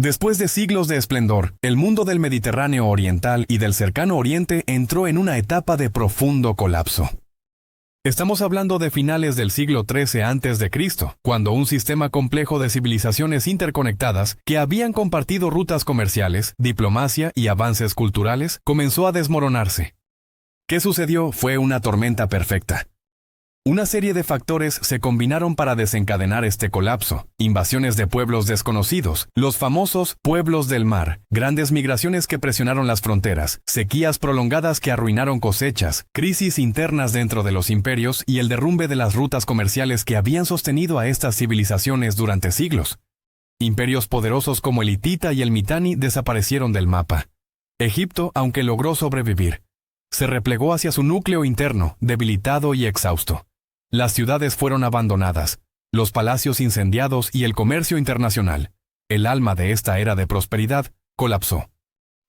Después de siglos de esplendor, el mundo del Mediterráneo oriental y del Cercano Oriente entró en una etapa de profundo colapso. Estamos hablando de finales del siglo XIII a.C., cuando un sistema complejo de civilizaciones interconectadas que habían compartido rutas comerciales, diplomacia y avances culturales comenzó a desmoronarse. ¿Qué sucedió? Fue una tormenta perfecta. Una serie de factores se combinaron para desencadenar este colapso: invasiones de pueblos desconocidos, los famosos pueblos del mar, grandes migraciones que presionaron las fronteras, sequías prolongadas que arruinaron cosechas, crisis internas dentro de los imperios y el derrumbe de las rutas comerciales que habían sostenido a estas civilizaciones durante siglos. Imperios poderosos como el hitita y el mitanni desaparecieron del mapa. Egipto, aunque logró sobrevivir, se replegó hacia su núcleo interno, debilitado y exhausto. Las ciudades fueron abandonadas, los palacios incendiados y el comercio internacional, el alma de esta era de prosperidad, colapsó.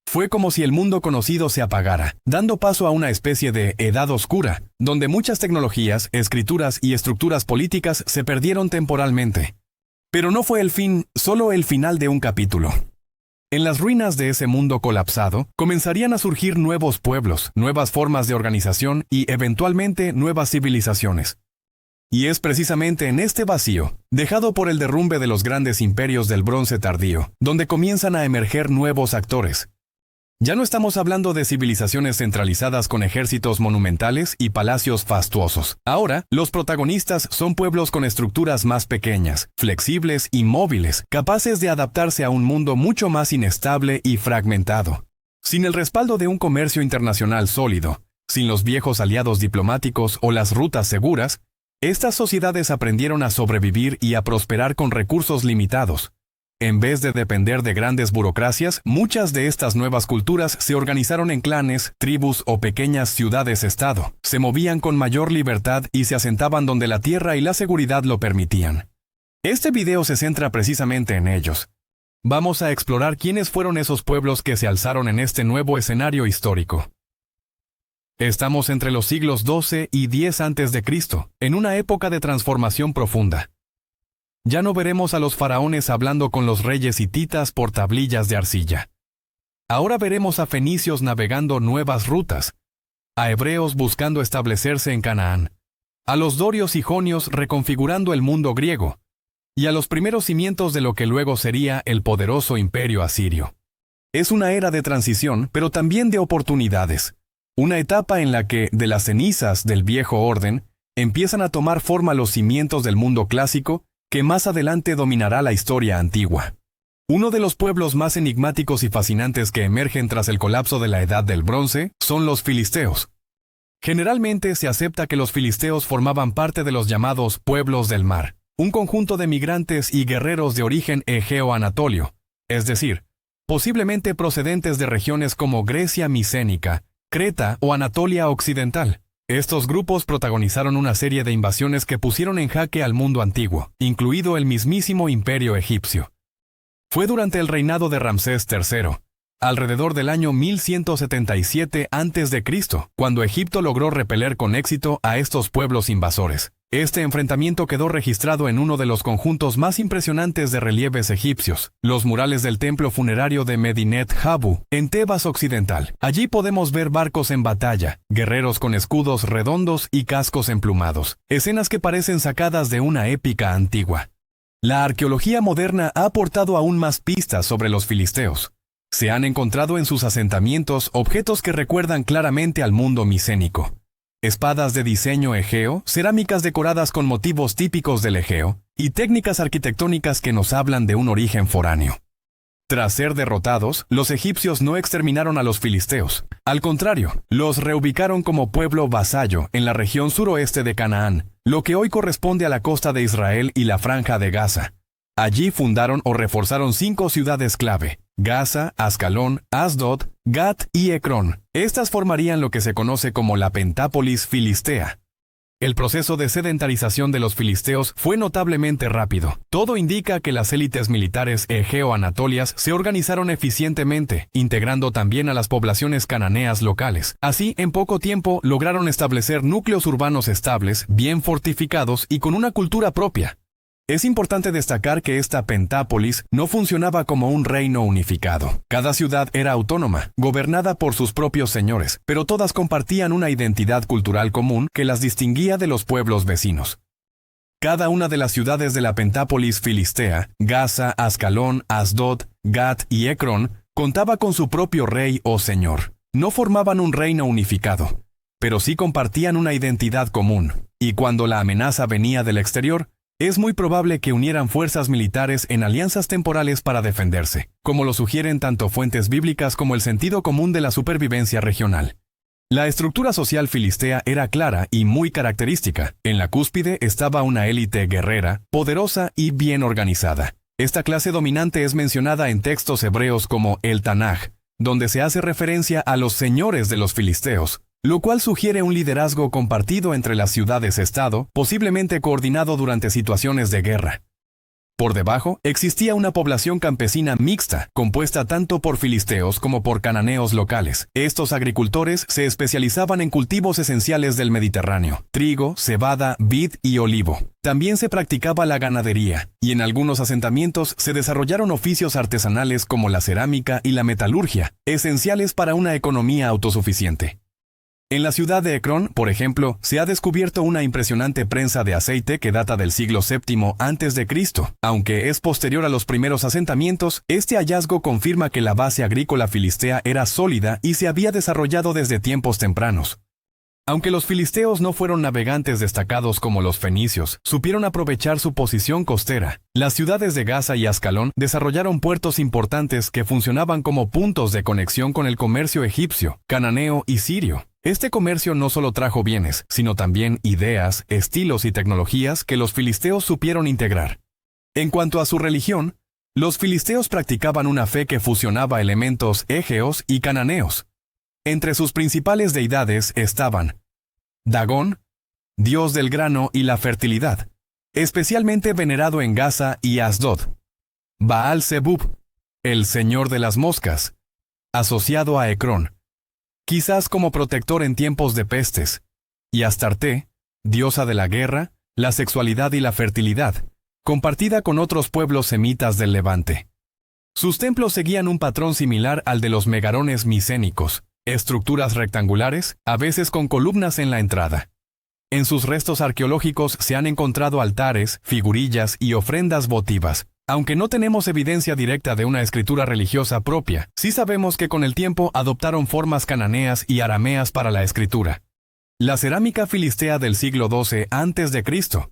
Fue como si el mundo conocido se apagara, dando paso a una especie de edad oscura, donde muchas tecnologías, escrituras y estructuras políticas se perdieron temporalmente. Pero no fue el fin, solo el final de un capítulo. En las ruinas de ese mundo colapsado, comenzarían a surgir nuevos pueblos, nuevas formas de organización y, eventualmente, nuevas civilizaciones. Y es precisamente en este vacío, dejado por el derrumbe de los grandes imperios del Bronce tardío, donde comienzan a emerger nuevos actores. Ya no estamos hablando de civilizaciones centralizadas con ejércitos monumentales y palacios fastuosos. Ahora, los protagonistas son pueblos con estructuras más pequeñas, flexibles y móviles, capaces de adaptarse a un mundo mucho más inestable y fragmentado. Sin el respaldo de un comercio internacional sólido, sin los viejos aliados diplomáticos o las rutas seguras, estas sociedades aprendieron a sobrevivir y a prosperar con recursos limitados. En vez de depender de grandes burocracias, muchas de estas nuevas culturas se organizaron en clanes, tribus o pequeñas ciudades-estado. Se movían con mayor libertad y se asentaban donde la tierra y la seguridad lo permitían. Este video se centra precisamente en ellos. Vamos a explorar quiénes fueron esos pueblos que se alzaron en este nuevo escenario histórico. Estamos entre los siglos XII y X a.C., en una época de transformación profunda. Ya no veremos a los faraones hablando con los reyes hititas por tablillas de arcilla. Ahora veremos a fenicios navegando nuevas rutas, a hebreos buscando establecerse en Canaán, a los dorios y jonios reconfigurando el mundo griego, y a los primeros cimientos de lo que luego sería el poderoso imperio asirio. Es una era de transición, pero también de oportunidades. Una etapa en la que, de las cenizas del viejo orden, empiezan a tomar forma los cimientos del mundo clásico que más adelante dominará la historia antigua. Uno de los pueblos más enigmáticos y fascinantes que emergen tras el colapso de la Edad del Bronce son los filisteos. Generalmente se acepta que los filisteos formaban parte de los llamados pueblos del mar, un conjunto de migrantes y guerreros de origen egeo-anatolio, es decir, posiblemente procedentes de regiones como Grecia micénica, Creta o Anatolia Occidental. Estos grupos protagonizaron una serie de invasiones que pusieron en jaque al mundo antiguo, incluido el mismísimo imperio egipcio. Fue durante el reinado de Ramsés III, alrededor del año 1177 a.C., cuando Egipto logró repeler con éxito a estos pueblos invasores. Este enfrentamiento quedó registrado en uno de los conjuntos más impresionantes de relieves egipcios, los murales del templo funerario de Medinet Habu, en Tebas Occidental. Allí podemos ver barcos en batalla, guerreros con escudos redondos y cascos emplumados, escenas que parecen sacadas de una épica antigua. La arqueología moderna ha aportado aún más pistas sobre los filisteos. Se han encontrado en sus asentamientos objetos que recuerdan claramente al mundo micénico. Espadas de diseño egeo, cerámicas decoradas con motivos típicos del Egeo, y técnicas arquitectónicas que nos hablan de un origen foráneo. Tras ser derrotados, los egipcios no exterminaron a los filisteos. Al contrario, los reubicaron como pueblo vasallo en la región suroeste de Canaán, lo que hoy corresponde a la costa de Israel y la franja de Gaza. Allí fundaron o reforzaron 5 ciudades clave: Gaza, Ascalón, Asdod, Gat y Ecrón. Estas formarían lo que se conoce como la Pentápolis filistea. El proceso de sedentarización de los filisteos fue notablemente rápido. Todo indica que las élites militares egeo-anatolias se organizaron eficientemente, integrando también a las poblaciones cananeas locales. Así, en poco tiempo, lograron establecer núcleos urbanos estables, bien fortificados y con una cultura propia. Es importante destacar que esta pentápolis no funcionaba como un reino unificado. Cada ciudad era autónoma, gobernada por sus propios señores, pero todas compartían una identidad cultural común que las distinguía de los pueblos vecinos. Cada una de las ciudades de la pentápolis filistea, Gaza, Ascalón, Asdod, Gat y Ecrón, contaba con su propio rey o señor. No formaban un reino unificado, pero sí compartían una identidad común, y cuando la amenaza venía del exterior, es muy probable que unieran fuerzas militares en alianzas temporales para defenderse, como lo sugieren tanto fuentes bíblicas como el sentido común de la supervivencia regional. La estructura social filistea era clara y muy característica. En la cúspide estaba una élite guerrera, poderosa y bien organizada. Esta clase dominante es mencionada en textos hebreos como el Tanaj, donde se hace referencia a los señores de los filisteos, lo cual sugiere un liderazgo compartido entre las ciudades-estado, posiblemente coordinado durante situaciones de guerra. Por debajo, existía una población campesina mixta, compuesta tanto por filisteos como por cananeos locales. Estos agricultores se especializaban en cultivos esenciales del Mediterráneo: trigo, cebada, vid y olivo. También se practicaba la ganadería, y en algunos asentamientos se desarrollaron oficios artesanales como la cerámica y la metalurgia, esenciales para una economía autosuficiente. En la ciudad de Ecrón, por ejemplo, se ha descubierto una impresionante prensa de aceite que data del siglo VII a.C. Aunque es posterior a los primeros asentamientos, este hallazgo confirma que la base agrícola filistea era sólida y se había desarrollado desde tiempos tempranos. Aunque los filisteos no fueron navegantes destacados como los fenicios, supieron aprovechar su posición costera. Las ciudades de Gaza y Ascalón desarrollaron puertos importantes que funcionaban como puntos de conexión con el comercio egipcio, cananeo y sirio. Este comercio no solo trajo bienes, sino también ideas, estilos y tecnologías que los filisteos supieron integrar. En cuanto a su religión, los filisteos practicaban una fe que fusionaba elementos egeos y cananeos. Entre sus principales deidades estaban Dagón, dios del grano y la fertilidad, especialmente venerado en Gaza y Asdod; Baal-Zebub, el señor de las moscas, asociado a Ecrón, quizás como protector en tiempos de pestes; y Astarte, diosa de la guerra, la sexualidad y la fertilidad, compartida con otros pueblos semitas del Levante. Sus templos seguían un patrón similar al de los megarones micénicos, estructuras rectangulares, a veces con columnas en la entrada. En sus restos arqueológicos se han encontrado altares, figurillas y ofrendas votivas. Aunque no tenemos evidencia directa de una escritura religiosa propia, sí sabemos que con el tiempo adoptaron formas cananeas y arameas para la escritura. La cerámica filistea del siglo XII a.C.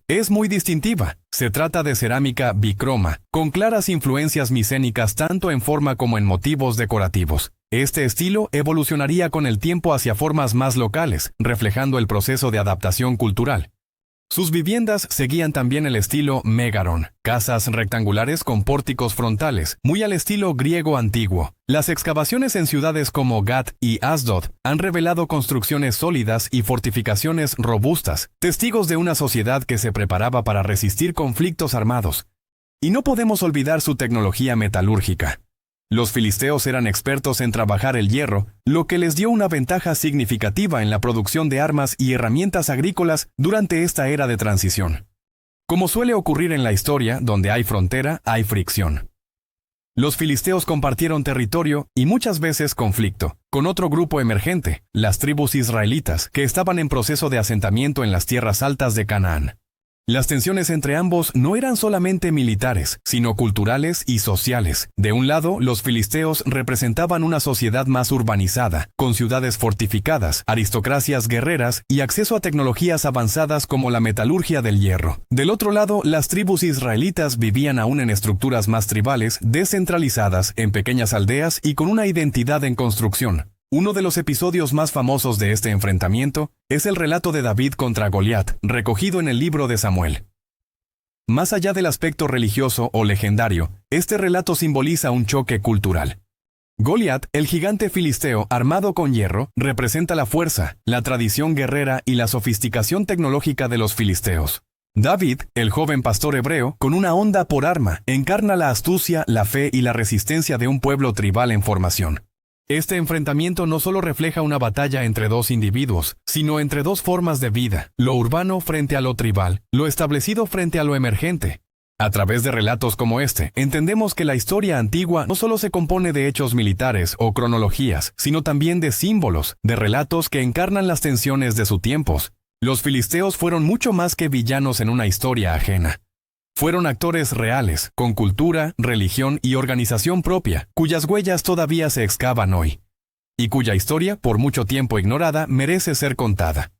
es muy distintiva. Se trata de cerámica bicroma, con claras influencias micénicas tanto en forma como en motivos decorativos. Este estilo evolucionaría con el tiempo hacia formas más locales, reflejando el proceso de adaptación cultural. Sus viviendas seguían también el estilo megaron, casas rectangulares con pórticos frontales, muy al estilo griego antiguo. Las excavaciones en ciudades como Gat y Asdod han revelado construcciones sólidas y fortificaciones robustas, testigos de una sociedad que se preparaba para resistir conflictos armados. Y no podemos olvidar su tecnología metalúrgica. Los filisteos eran expertos en trabajar el hierro, lo que les dio una ventaja significativa en la producción de armas y herramientas agrícolas durante esta era de transición. Como suele ocurrir en la historia, donde hay frontera, hay fricción. Los filisteos compartieron territorio y muchas veces conflicto con otro grupo emergente, las tribus israelitas, que estaban en proceso de asentamiento en las tierras altas de Canaán. Las tensiones entre ambos no eran solamente militares, sino culturales y sociales. De un lado, los filisteos representaban una sociedad más urbanizada, con ciudades fortificadas, aristocracias guerreras y acceso a tecnologías avanzadas como la metalurgia del hierro. Del otro lado, las tribus israelitas vivían aún en estructuras más tribales, descentralizadas, en pequeñas aldeas y con una identidad en construcción. Uno de los episodios más famosos de este enfrentamiento es el relato de David contra Goliat, recogido en el libro de Samuel. Más allá del aspecto religioso o legendario, este relato simboliza un choque cultural. Goliat, el gigante filisteo armado con hierro, representa la fuerza, la tradición guerrera y la sofisticación tecnológica de los filisteos. David, el joven pastor hebreo, con una honda por arma, encarna la astucia, la fe y la resistencia de un pueblo tribal en formación. Este enfrentamiento no solo refleja una batalla entre dos individuos, sino entre dos formas de vida, lo urbano frente a lo tribal, lo establecido frente a lo emergente. A través de relatos como este, entendemos que la historia antigua no solo se compone de hechos militares o cronologías, sino también de símbolos, de relatos que encarnan las tensiones de sus tiempos. Los filisteos fueron mucho más que villanos en una historia ajena. Fueron actores reales, con cultura, religión y organización propia, cuyas huellas todavía se excavan hoy, y cuya historia, por mucho tiempo ignorada, merece ser contada.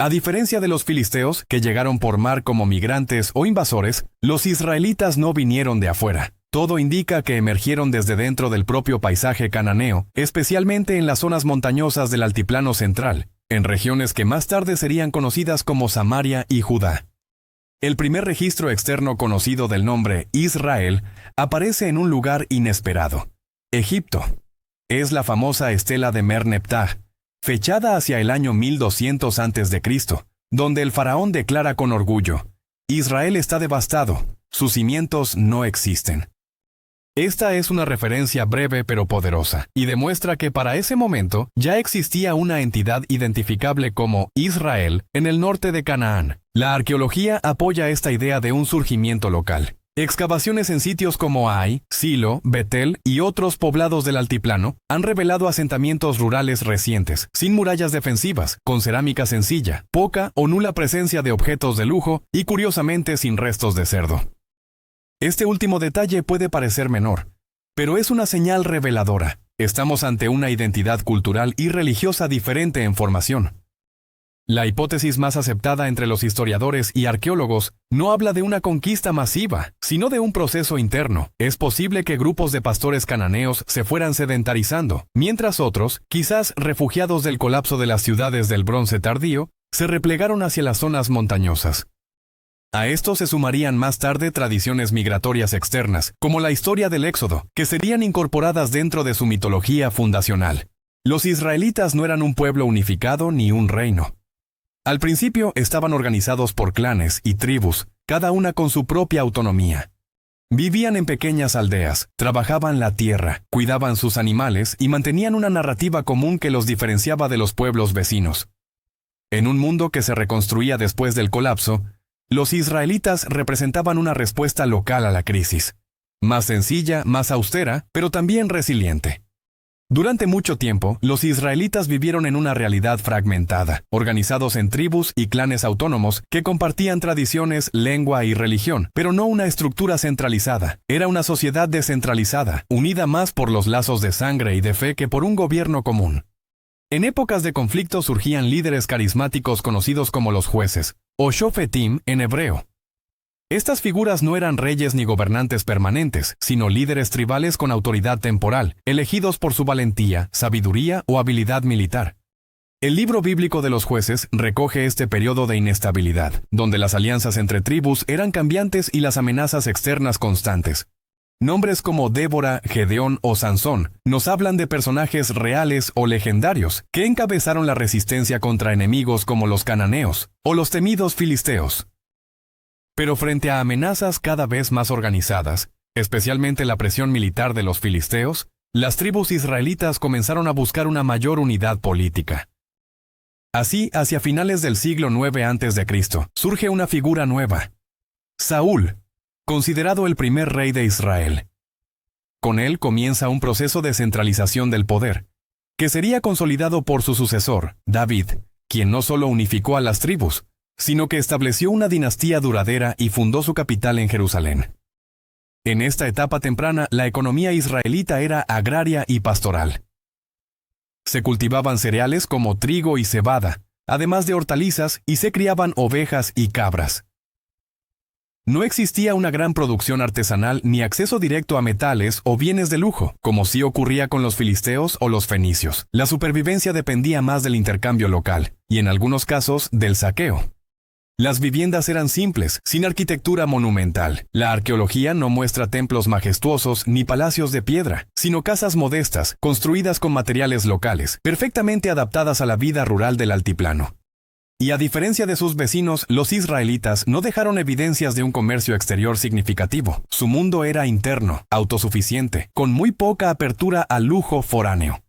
A diferencia de los filisteos, que llegaron por mar como migrantes o invasores, los israelitas no vinieron de afuera. Todo indica que emergieron desde dentro del propio paisaje cananeo, especialmente en las zonas montañosas del altiplano central, en regiones que más tarde serían conocidas como Samaria y Judá. El primer registro externo conocido del nombre Israel aparece en un lugar inesperado: Egipto. Es la famosa estela de Merneptah, fechada hacia el año 1200 a.C., donde el faraón declara con orgullo: Israel está devastado, sus cimientos no existen. Esta es una referencia breve pero poderosa, y demuestra que para ese momento ya existía una entidad identificable como Israel en el norte de Canaán. La arqueología apoya esta idea de un surgimiento local. Excavaciones en sitios como Ai, Silo, Betel y otros poblados del altiplano han revelado asentamientos rurales recientes, sin murallas defensivas, con cerámica sencilla, poca o nula presencia de objetos de lujo y curiosamente sin restos de cerdo. Este último detalle puede parecer menor, pero es una señal reveladora. Estamos ante una identidad cultural y religiosa diferente en formación. La hipótesis más aceptada entre los historiadores y arqueólogos no habla de una conquista masiva, sino de un proceso interno. Es posible que grupos de pastores cananeos se fueran sedentarizando, mientras otros, quizás refugiados del colapso de las ciudades del Bronce tardío, se replegaron hacia las zonas montañosas. A esto se sumarían más tarde tradiciones migratorias externas, como la historia del Éxodo, que serían incorporadas dentro de su mitología fundacional. Los israelitas no eran un pueblo unificado ni un reino. Al principio estaban organizados por clanes y tribus, cada una con su propia autonomía. Vivían en pequeñas aldeas, trabajaban la tierra, cuidaban sus animales y mantenían una narrativa común que los diferenciaba de los pueblos vecinos. En un mundo que se reconstruía después del colapso, los israelitas representaban una respuesta local a la crisis. Más sencilla, más austera, pero también resiliente. Durante mucho tiempo, los israelitas vivieron en una realidad fragmentada, organizados en tribus y clanes autónomos que compartían tradiciones, lengua y religión, pero no una estructura centralizada. Era una sociedad descentralizada, unida más por los lazos de sangre y de fe que por un gobierno común. En épocas de conflicto surgían líderes carismáticos conocidos como los jueces, o shofetim en hebreo. Estas figuras no eran reyes ni gobernantes permanentes, sino líderes tribales con autoridad temporal, elegidos por su valentía, sabiduría o habilidad militar. El libro bíblico de los jueces recoge este periodo de inestabilidad, donde las alianzas entre tribus eran cambiantes y las amenazas externas constantes. Nombres como Débora, Gedeón o Sansón nos hablan de personajes reales o legendarios que encabezaron la resistencia contra enemigos como los cananeos o los temidos filisteos. Pero frente a amenazas cada vez más organizadas, especialmente la presión militar de los filisteos, las tribus israelitas comenzaron a buscar una mayor unidad política. Así, hacia finales del siglo IX a.C., surge una figura nueva: Saúl, considerado el primer rey de Israel. Con él comienza un proceso de centralización del poder, que sería consolidado por su sucesor, David, quien no solo unificó a las tribus, sino que estableció una dinastía duradera y fundó su capital en Jerusalén. En esta etapa temprana, la economía israelita era agraria y pastoral. Se cultivaban cereales como trigo y cebada, además de hortalizas, y se criaban ovejas y cabras. No existía una gran producción artesanal ni acceso directo a metales o bienes de lujo, como sí ocurría con los filisteos o los fenicios. La supervivencia dependía más del intercambio local, y en algunos casos del saqueo. Las viviendas eran simples, sin arquitectura monumental. La arqueología no muestra templos majestuosos ni palacios de piedra, sino casas modestas, construidas con materiales locales, perfectamente adaptadas a la vida rural del altiplano. Y a diferencia de sus vecinos, los israelitas no dejaron evidencias de un comercio exterior significativo. Su mundo era interno, autosuficiente, con muy poca apertura al lujo foráneo.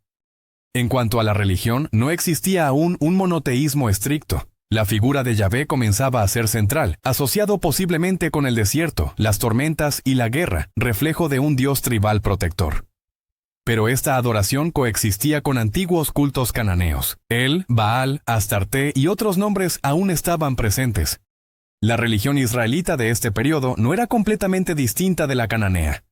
En cuanto a la religión, no existía aún un monoteísmo estricto. La figura de Yahvé comenzaba a ser central, asociado posiblemente con el desierto, las tormentas y la guerra, reflejo de un dios tribal protector. Pero esta adoración coexistía con antiguos cultos cananeos. El, Baal, Astarte y otros nombres aún estaban presentes. La religión israelita de este periodo no era completamente distinta de la cananea.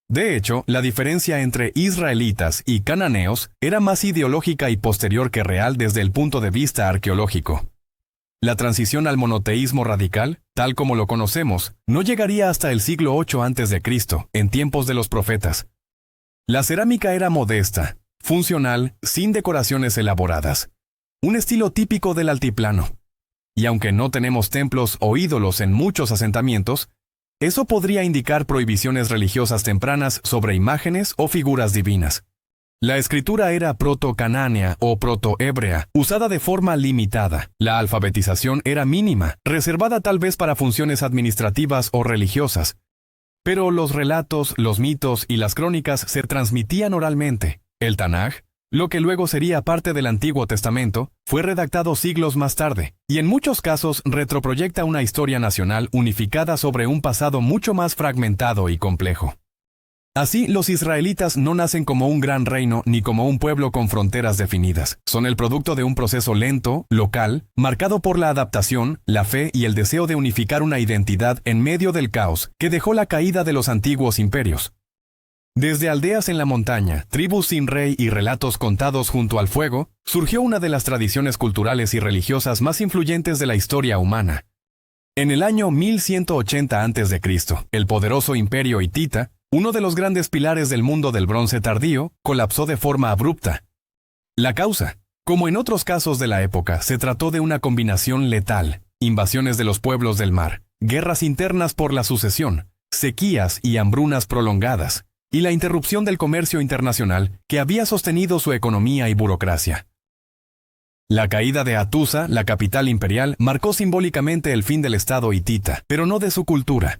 De hecho, la diferencia entre israelitas y cananeos era más ideológica y posterior que real desde el punto de vista arqueológico. La transición al monoteísmo radical, tal como lo conocemos, no llegaría hasta el siglo VIII a.C., en tiempos de los profetas. La cerámica era modesta, funcional, sin decoraciones elaboradas. Un estilo típico del altiplano. Y aunque no tenemos templos o ídolos en muchos asentamientos, eso podría indicar prohibiciones religiosas tempranas sobre imágenes o figuras divinas. La escritura era proto-canánea o proto-hebrea, usada de forma limitada. La alfabetización era mínima, reservada tal vez para funciones administrativas o religiosas. Pero los relatos, los mitos y las crónicas se transmitían oralmente. El Tanaj, lo que luego sería parte del Antiguo Testamento, fue redactado siglos más tarde, y en muchos casos retroproyecta una historia nacional unificada sobre un pasado mucho más fragmentado y complejo. Así, los israelitas no nacen como un gran reino ni como un pueblo con fronteras definidas. Son el producto de un proceso lento, local, marcado por la adaptación, la fe y el deseo de unificar una identidad en medio del caos que dejó la caída de los antiguos imperios. Desde aldeas en la montaña, tribus sin rey y relatos contados junto al fuego, surgió una de las tradiciones culturales y religiosas más influyentes de la historia humana. En el año 1180 a.C., el poderoso imperio hitita, uno de los grandes pilares del mundo del bronce tardío, colapsó de forma abrupta. La causa, como en otros casos de la época, se trató de una combinación letal: invasiones de los pueblos del mar, guerras internas por la sucesión, sequías y hambrunas prolongadas, y la interrupción del comercio internacional que había sostenido su economía y burocracia. La caída de Hattusa, la capital imperial, marcó simbólicamente el fin del estado hitita, pero no de su cultura.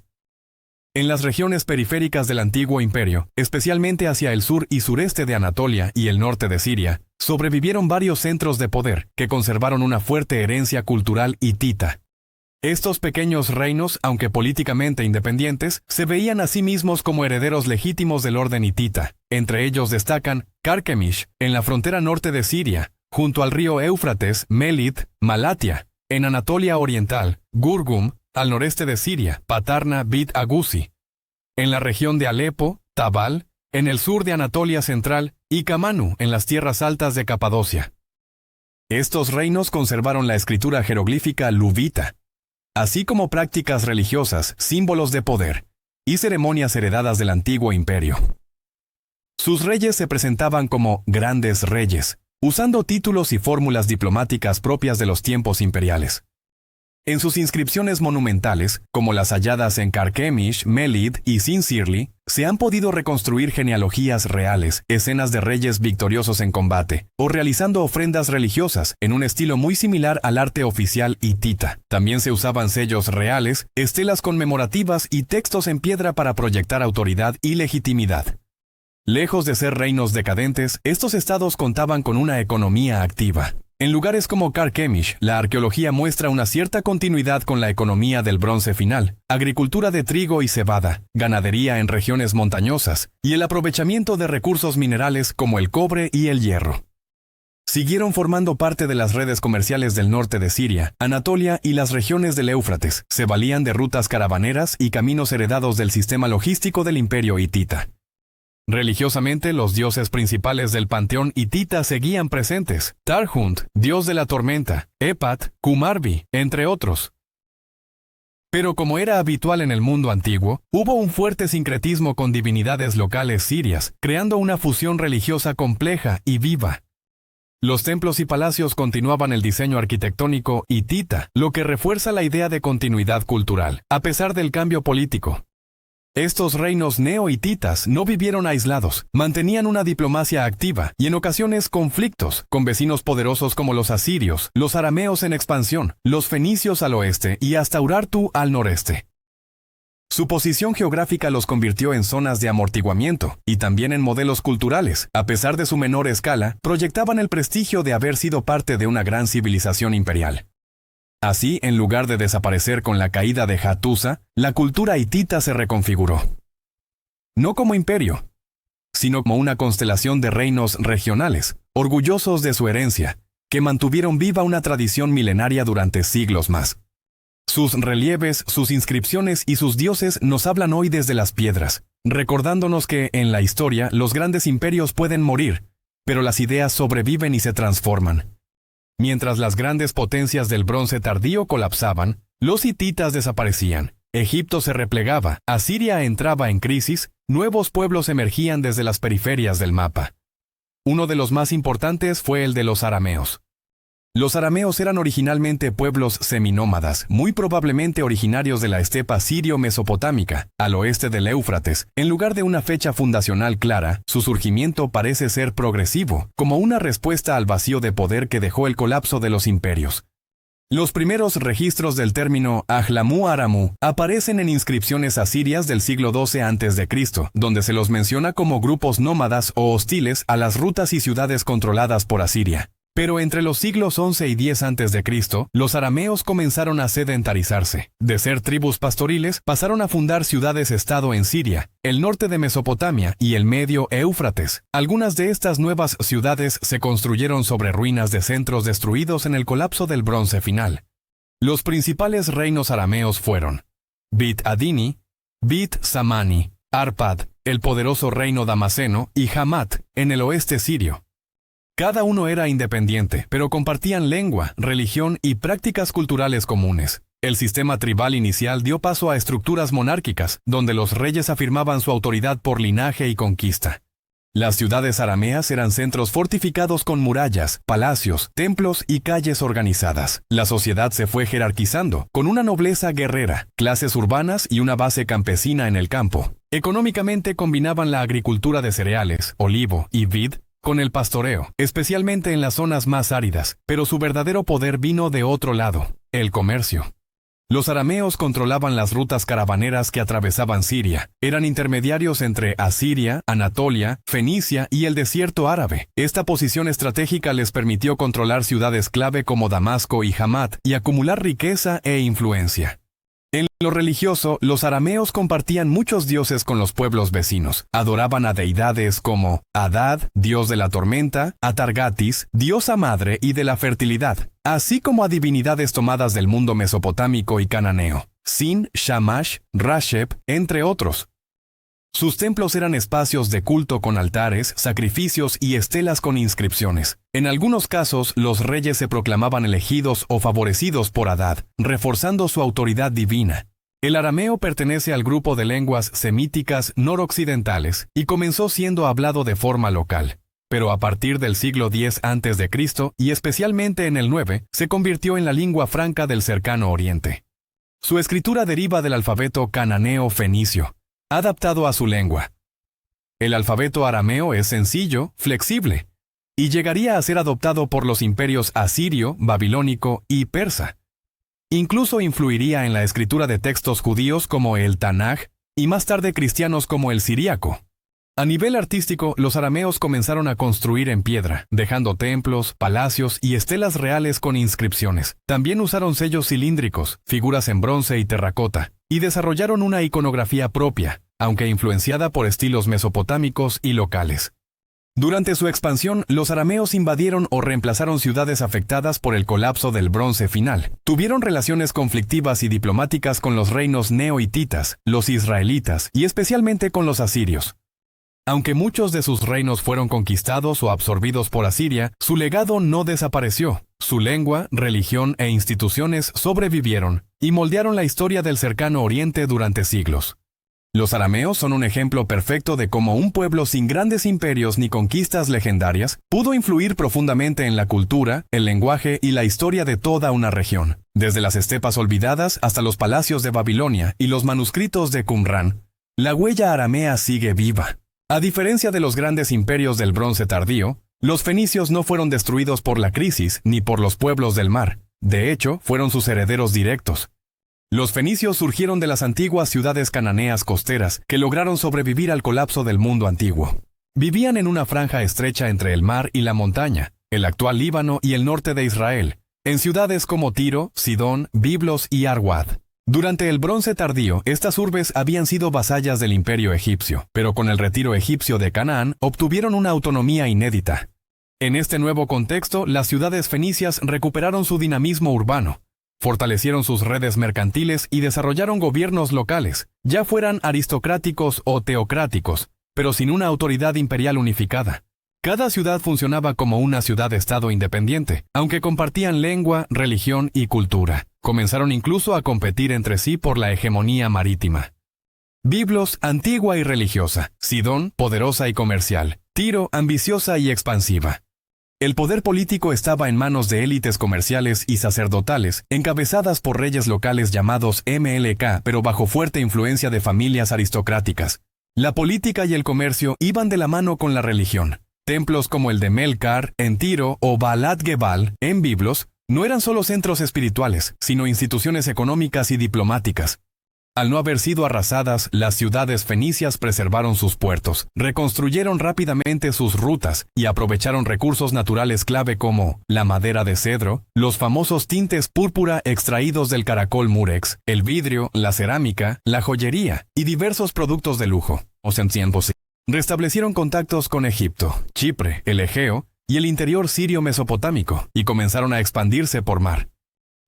En las regiones periféricas del antiguo imperio, especialmente hacia el sur y sureste de Anatolia y el norte de Siria, sobrevivieron varios centros de poder que conservaron una fuerte herencia cultural hitita. Estos pequeños reinos, aunque políticamente independientes, se veían a sí mismos como herederos legítimos del orden hitita. Entre ellos destacan Carchemish, en la frontera norte de Siria, junto al río Éufrates, Melid, Malatia, en Anatolia Oriental, Gurgum, al noreste de Siria, Patarna Bit Agusi, en la región de Alepo, Tabal, en el sur de Anatolia Central, y Kamanu, en las tierras altas de Capadocia. Estos reinos conservaron la escritura jeroglífica luvita, así como prácticas religiosas, símbolos de poder, y ceremonias heredadas del antiguo imperio. Sus reyes se presentaban como grandes reyes, usando títulos y fórmulas diplomáticas propias de los tiempos imperiales. En sus inscripciones monumentales, como las halladas en Carchemish, Melid y Sincirli, se han podido reconstruir genealogías reales, escenas de reyes victoriosos en combate, o realizando ofrendas religiosas, en un estilo muy similar al arte oficial hitita. También se usaban sellos reales, estelas conmemorativas y textos en piedra para proyectar autoridad y legitimidad. Lejos de ser reinos decadentes, estos estados contaban con una economía activa. En lugares como Carchemish, la arqueología muestra una cierta continuidad con la economía del bronce final, agricultura de trigo y cebada, ganadería en regiones montañosas, y el aprovechamiento de recursos minerales como el cobre y el hierro. Siguieron formando parte de las redes comerciales del norte de Siria, Anatolia y las regiones del Éufrates. Se valían de rutas caravaneras y caminos heredados del sistema logístico del imperio hitita. Religiosamente, los dioses principales del panteón hitita seguían presentes: Tarhunt, dios de la tormenta, Epat, Kumarbi, entre otros. Pero como era habitual en el mundo antiguo, hubo un fuerte sincretismo con divinidades locales sirias, creando una fusión religiosa compleja y viva. Los templos y palacios continuaban el diseño arquitectónico hitita, lo que refuerza la idea de continuidad cultural, a pesar del cambio político. Estos reinos neo-hititas no vivieron aislados, mantenían una diplomacia activa y en ocasiones conflictos con vecinos poderosos como los asirios, los arameos en expansión, los fenicios al oeste y hasta Urartu al noreste. Su posición geográfica los convirtió en zonas de amortiguamiento y también en modelos culturales. A pesar de su menor escala, proyectaban el prestigio de haber sido parte de una gran civilización imperial. Así, en lugar de desaparecer con la caída de Hattusa, la cultura hitita se reconfiguró. No como imperio, sino como una constelación de reinos regionales, orgullosos de su herencia, que mantuvieron viva una tradición milenaria durante siglos más. Sus relieves, sus inscripciones y sus dioses nos hablan hoy desde las piedras, recordándonos que, en la historia, los grandes imperios pueden morir, pero las ideas sobreviven y se transforman. Mientras las grandes potencias del bronce tardío colapsaban, los hititas desaparecían, Egipto se replegaba, Asiria entraba en crisis, nuevos pueblos emergían desde las periferias del mapa. Uno de los más importantes fue el de los arameos. Los arameos eran originalmente pueblos seminómadas, muy probablemente originarios de la estepa sirio-mesopotámica, al oeste del Éufrates. En lugar de una fecha fundacional clara, su surgimiento parece ser progresivo, como una respuesta al vacío de poder que dejó el colapso de los imperios. Los primeros registros del término Ahlamu-Aramu aparecen en inscripciones asirias del siglo XII a.C., donde se los menciona como grupos nómadas o hostiles a las rutas y ciudades controladas por Asiria. Pero entre los siglos XI y X a.C., los arameos comenzaron a sedentarizarse. De ser tribus pastoriles, pasaron a fundar ciudades-estado en Siria, el norte de Mesopotamia y el medio Éufrates. Algunas de estas nuevas ciudades se construyeron sobre ruinas de centros destruidos en el colapso del bronce final. Los principales reinos arameos fueron Bit Adini, Bit Samani, Arpad, el poderoso reino damasceno, y Hamat, en el oeste sirio. Cada uno era independiente, pero compartían lengua, religión y prácticas culturales comunes. El sistema tribal inicial dio paso a estructuras monárquicas, donde los reyes afirmaban su autoridad por linaje y conquista. Las ciudades arameas eran centros fortificados con murallas, palacios, templos y calles organizadas. La sociedad se fue jerarquizando, con una nobleza guerrera, clases urbanas y una base campesina en el campo. Económicamente combinaban la agricultura de cereales, olivo y vid, con el pastoreo, especialmente en las zonas más áridas, pero su verdadero poder vino de otro lado, el comercio. Los arameos controlaban las rutas caravaneras que atravesaban Siria, eran intermediarios entre Asiria, Anatolia, Fenicia y el desierto árabe. Esta posición estratégica les permitió controlar ciudades clave como Damasco y Hamat y acumular riqueza e influencia. En lo religioso, los arameos compartían muchos dioses con los pueblos vecinos. Adoraban a deidades como Adad, dios de la tormenta, Atargatis, diosa madre y de la fertilidad, así como a divinidades tomadas del mundo mesopotámico y cananeo, Sin, Shamash, Rashep, entre otros. Sus templos eran espacios de culto con altares, sacrificios y estelas con inscripciones. En algunos casos, los reyes se proclamaban elegidos o favorecidos por Adad, reforzando su autoridad divina. El arameo pertenece al grupo de lenguas semíticas noroccidentales y comenzó siendo hablado de forma local. Pero a partir del siglo X a.C., y especialmente en el IX, se convirtió en la lengua franca del cercano oriente. Su escritura deriva del alfabeto cananeo-fenicio, adaptado a su lengua. El alfabeto arameo es sencillo, flexible, y llegaría a ser adoptado por los imperios asirio, babilónico y persa. Incluso influiría en la escritura de textos judíos como el Tanaj y más tarde cristianos como el siríaco. A nivel artístico, los arameos comenzaron a construir en piedra, dejando templos, palacios y estelas reales con inscripciones. También usaron sellos cilíndricos, figuras en bronce y terracota, y desarrollaron una iconografía propia, aunque influenciada por estilos mesopotámicos y locales. Durante su expansión, los arameos invadieron o reemplazaron ciudades afectadas por el colapso del bronce final. Tuvieron relaciones conflictivas y diplomáticas con los reinos neo-hititas, los israelitas y especialmente con los asirios. Aunque muchos de sus reinos fueron conquistados o absorbidos por Asiria, su legado no desapareció. Su lengua, religión e instituciones sobrevivieron y moldearon la historia del cercano oriente durante siglos. Los arameos son un ejemplo perfecto de cómo un pueblo sin grandes imperios ni conquistas legendarias pudo influir profundamente en la cultura, el lenguaje y la historia de toda una región. Desde las estepas olvidadas hasta los palacios de Babilonia y los manuscritos de Qumrán, la huella aramea sigue viva. A diferencia de los grandes imperios del bronce tardío, los fenicios no fueron destruidos por la crisis ni por los pueblos del mar. De hecho, fueron sus herederos directos. Los fenicios surgieron de las antiguas ciudades cananeas costeras que lograron sobrevivir al colapso del mundo antiguo. Vivían en una franja estrecha entre el mar y la montaña, el actual Líbano y el norte de Israel, en ciudades como Tiro, Sidón, Biblos y Arwad. Durante el Bronce Tardío, estas urbes habían sido vasallas del imperio egipcio, pero con el retiro egipcio de Canaán obtuvieron una autonomía inédita. En este nuevo contexto, las ciudades fenicias recuperaron su dinamismo urbano, fortalecieron sus redes mercantiles y desarrollaron gobiernos locales, ya fueran aristocráticos o teocráticos, pero sin una autoridad imperial unificada. Cada ciudad funcionaba como una ciudad-estado independiente, aunque compartían lengua, religión y cultura. Comenzaron incluso a competir entre sí por la hegemonía marítima. Biblos, antigua y religiosa. Sidón, poderosa y comercial. Tiro, ambiciosa y expansiva. El poder político estaba en manos de élites comerciales y sacerdotales, encabezadas por reyes locales llamados MLK, pero bajo fuerte influencia de familias aristocráticas. La política y el comercio iban de la mano con la religión. Templos como el de Melkar, en Tiro, o Baalat Gebal, en Biblos, no eran solo centros espirituales, sino instituciones económicas y diplomáticas. Al no haber sido arrasadas, las ciudades fenicias preservaron sus puertos, reconstruyeron rápidamente sus rutas y aprovecharon recursos naturales clave como la madera de cedro, los famosos tintes púrpura extraídos del caracol murex, el vidrio, la cerámica, la joyería y diversos productos de lujo. Restablecieron contactos con Egipto, Chipre, el Egeo y el interior sirio mesopotámico, y comenzaron a expandirse por mar.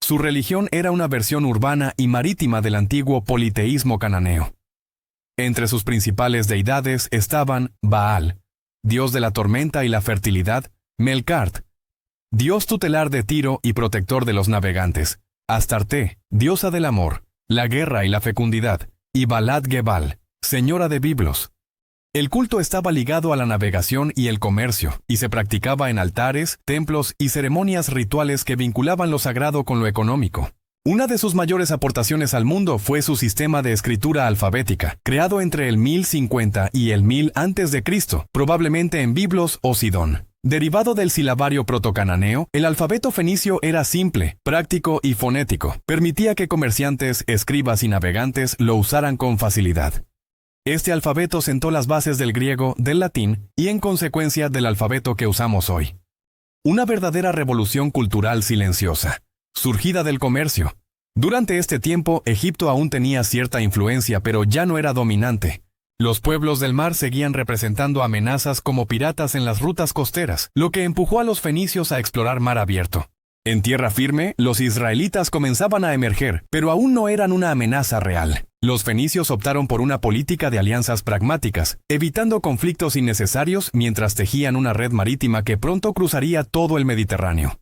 Su religión era una versión urbana y marítima del antiguo politeísmo cananeo. Entre sus principales deidades estaban Baal, dios de la tormenta y la fertilidad, Melkart, dios tutelar de Tiro y protector de los navegantes, Astarte, diosa del amor, la guerra y la fecundidad, y Baalat Gebal, señora de Biblos. El culto estaba ligado a la navegación y el comercio, y se practicaba en altares, templos y ceremonias rituales que vinculaban lo sagrado con lo económico. Una de sus mayores aportaciones al mundo fue su sistema de escritura alfabética, creado entre el 1050 y el 1000 a.C., probablemente en Biblos o Sidón. Derivado del silabario protocananeo, el alfabeto fenicio era simple, práctico y fonético. Permitía que comerciantes, escribas y navegantes lo usaran con facilidad. Este alfabeto sentó las bases del griego, del latín y en consecuencia del alfabeto que usamos hoy. Una verdadera revolución cultural silenciosa, surgida del comercio. Durante este tiempo, Egipto aún tenía cierta influencia, pero ya no era dominante. Los pueblos del mar seguían representando amenazas como piratas en las rutas costeras, lo que empujó a los fenicios a explorar mar abierto. En tierra firme, los israelitas comenzaban a emerger, pero aún no eran una amenaza real. Los fenicios optaron por una política de alianzas pragmáticas, evitando conflictos innecesarios mientras tejían una red marítima que pronto cruzaría todo el Mediterráneo.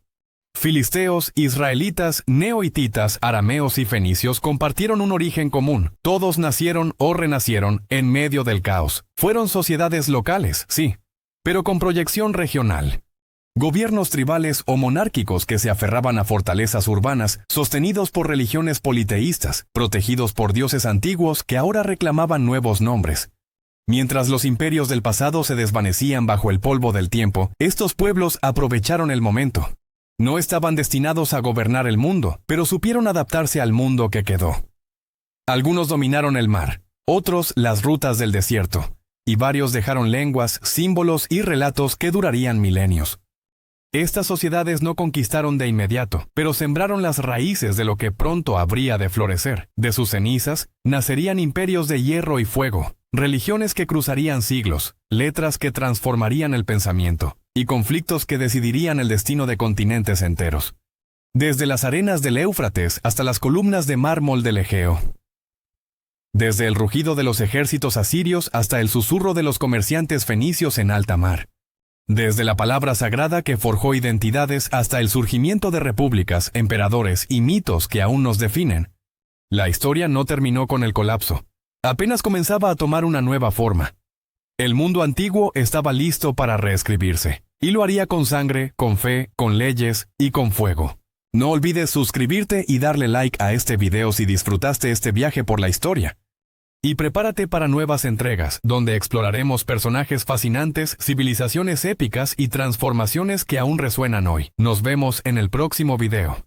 Filisteos, israelitas, neohititas, arameos y fenicios compartieron un origen común. Todos nacieron o renacieron en medio del caos. Fueron sociedades locales, sí, pero con proyección regional. Gobiernos tribales o monárquicos que se aferraban a fortalezas urbanas, sostenidos por religiones politeístas, protegidos por dioses antiguos que ahora reclamaban nuevos nombres. Mientras los imperios del pasado se desvanecían bajo el polvo del tiempo, estos pueblos aprovecharon el momento. No estaban destinados a gobernar el mundo, pero supieron adaptarse al mundo que quedó. Algunos dominaron el mar, otros las rutas del desierto, y varios dejaron lenguas, símbolos y relatos que durarían milenios. Estas sociedades no conquistaron de inmediato, pero sembraron las raíces de lo que pronto habría de florecer. De sus cenizas, nacerían imperios de hierro y fuego, religiones que cruzarían siglos, letras que transformarían el pensamiento, y conflictos que decidirían el destino de continentes enteros. Desde las arenas del Éufrates hasta las columnas de mármol del Egeo. Desde el rugido de los ejércitos asirios hasta el susurro de los comerciantes fenicios en alta mar. Desde la palabra sagrada que forjó identidades hasta el surgimiento de repúblicas, emperadores y mitos que aún nos definen. La historia no terminó con el colapso. Apenas comenzaba a tomar una nueva forma. El mundo antiguo estaba listo para reescribirse, y lo haría con sangre, con fe, con leyes y con fuego. No olvides suscribirte y darle like a este video si disfrutaste este viaje por la historia. Y prepárate para nuevas entregas, donde exploraremos personajes fascinantes, civilizaciones épicas y transformaciones que aún resuenan hoy. Nos vemos en el próximo video.